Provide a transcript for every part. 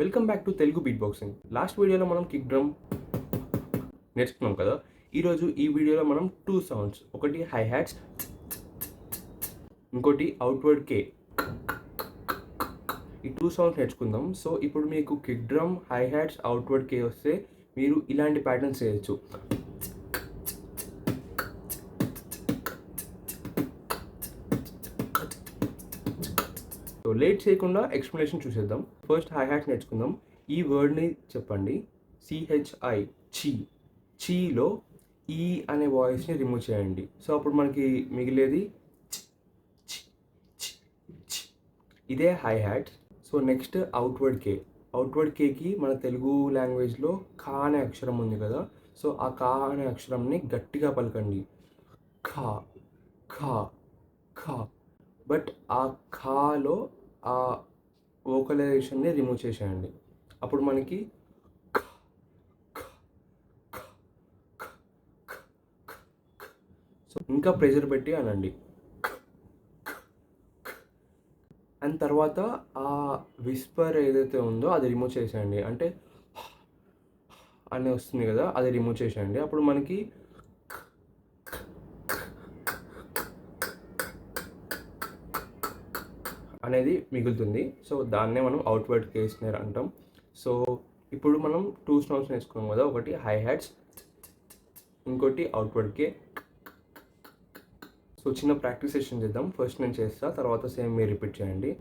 Welcome back to Telugu beat boxing. Last వీడియోలో మనం kick drum నేర్చుకున్నాం కదా. ఈరోజు ఈ వీడియోలో మనం 2 సౌండ్స్, ఒకటి హై హ్యాట్స్, ఇంకోటి అవుట్వర్డ్ కే, ఈ 2 సౌండ్స్ నేర్చుకుందాం. సో ఇప్పుడు మీకు kick drum, hi hats, outward K వస్తే మీరు ఇలాంటి ప్యాటర్న్స్ చేయొచ్చు. సో లేట్ చేయకుండా ఎక్స్ప్లెనేషన్ చూసేద్దాం. ఫస్ట్ హై హ్యాట్స్ నేర్చుకుందాం. ఈ వర్డ్ని చెప్పండి. CHI, చి. చీలో ఈ అనే వాయిస్ని రిమూవ్ చేయండి. సో అప్పుడు మనకి మిగిలేది ఇదే hi hat. So next outward K. Outward కేకి మన తెలుగు లాంగ్వేజ్లో ఖా అనే అక్షరం ఉంది కదా. సో ఆ ఖా అనే అక్షరంని గట్టిగా పలకండి. ఖా ఖా ఖా. బట్ ఆ ఖాలో ఆ వోకలైజేషన్ని రిమూవ్ చేసేయండి. అప్పుడు మనకి సో ఇంకా ప్రెషర్ పెట్టి అనండి. అండ్ తర్వాత ఆ విస్పర్ ఏదైతే ఉందో అది రిమూవ్ చేసేయండి. అంటే అని వస్తుంది కదా, అది రిమూవ్ చేసేయండి. అప్పుడు మనకి అనేది మిగులుతుంది. సో దాన్నే మనం అవుట్వర్డ్ కే స్నేర్ అంటాం. సో ఇప్పుడు మనం 2 సౌండ్స్ నేర్చుకున్నాం కదా. ఒకటి హై హ్యాట్స్, ఇంకోటి అవుట్వర్డ్ కే. సో చిన్న ప్రాక్టీస్ సెషన్ చేద్దాం. ఫస్ట్ నేను చేస్తా, తర్వాత సేమ్ మీరు రిపీట్ చేయండి.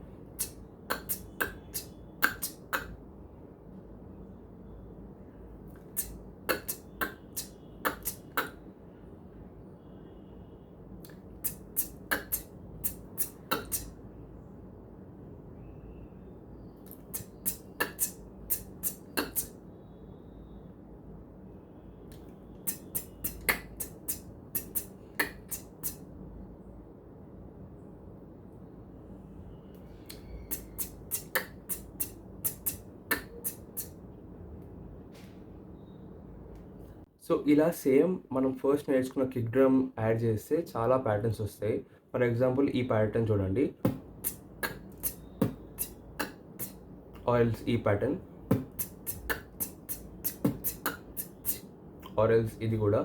సో ఇలా సేమ్ మనం ఫస్ట్ నేర్చుకున్న కిక్ డ్రమ్ యాడ్ చేస్తే చాలా ప్యాటర్న్స్ వస్తాయి. ఫర్ ఎగ్జాంపుల్ ఈ ప్యాటర్న్ చూడండి, ఆయిల్స్ ఈ ప్యాటర్న్, ఆయిల్స్ ఇది కూడా.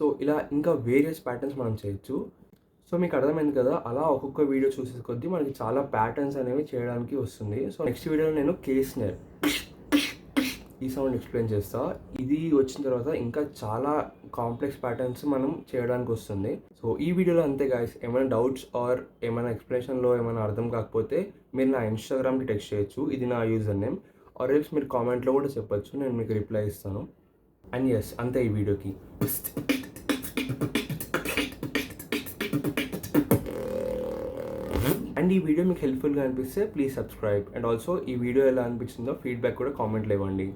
సో ఇలా ఇంకా వేరియస్ ప్యాటర్న్స్ మనం చేయొచ్చు. సో మీకు అర్థమైంది కదా. అలా ఒక్కొక్క వీడియో చూసే కొద్దీ మనకి చాలా ప్యాటర్న్స్ అనేవి చేయడానికి వస్తుంది. సో నెక్స్ట్ వీడియోలో నేను కేస్నర్ ఈ సౌండ్ ఎక్స్ప్లెయిన్ చేస్తా. ఇది వచ్చిన తర్వాత ఇంకా చాలా కాంప్లెక్స్ ప్యాటర్న్స్ మనం చేయడానికి వస్తుంది. సో ఈ వీడియోలో అంతే గాయస్. ఏమైనా డౌట్స్ ఆర్ ఏమైనా ఎక్స్ప్లెనేషన్లో ఏమైనా అర్థం కాకపోతే మీరు నా ఇన్స్టాగ్రామ్కి టెక్స్ట్ చేయొచ్చు. ఇది నా యూజర్ నేమ్. ఆర్ ఎల్స్ మీరు కామెంట్లో కూడా చెప్పొచ్చు, నేను మీకు రిప్లై ఇస్తాను. అండ్ ఎస్, అంతే ఈ వీడియోకి. అండ్ ఈ వీడియో మీకు హెల్ప్ఫుల్గా అనిపిస్తే ప్లీజ్ సబ్స్క్రైబ్. అండ్ ఆల్సో ఈ వీడియో ఎలా అనిపించిందో ఫీడ్బ్యాక్ కూడా కామెంట్లో ఇవ్వండి.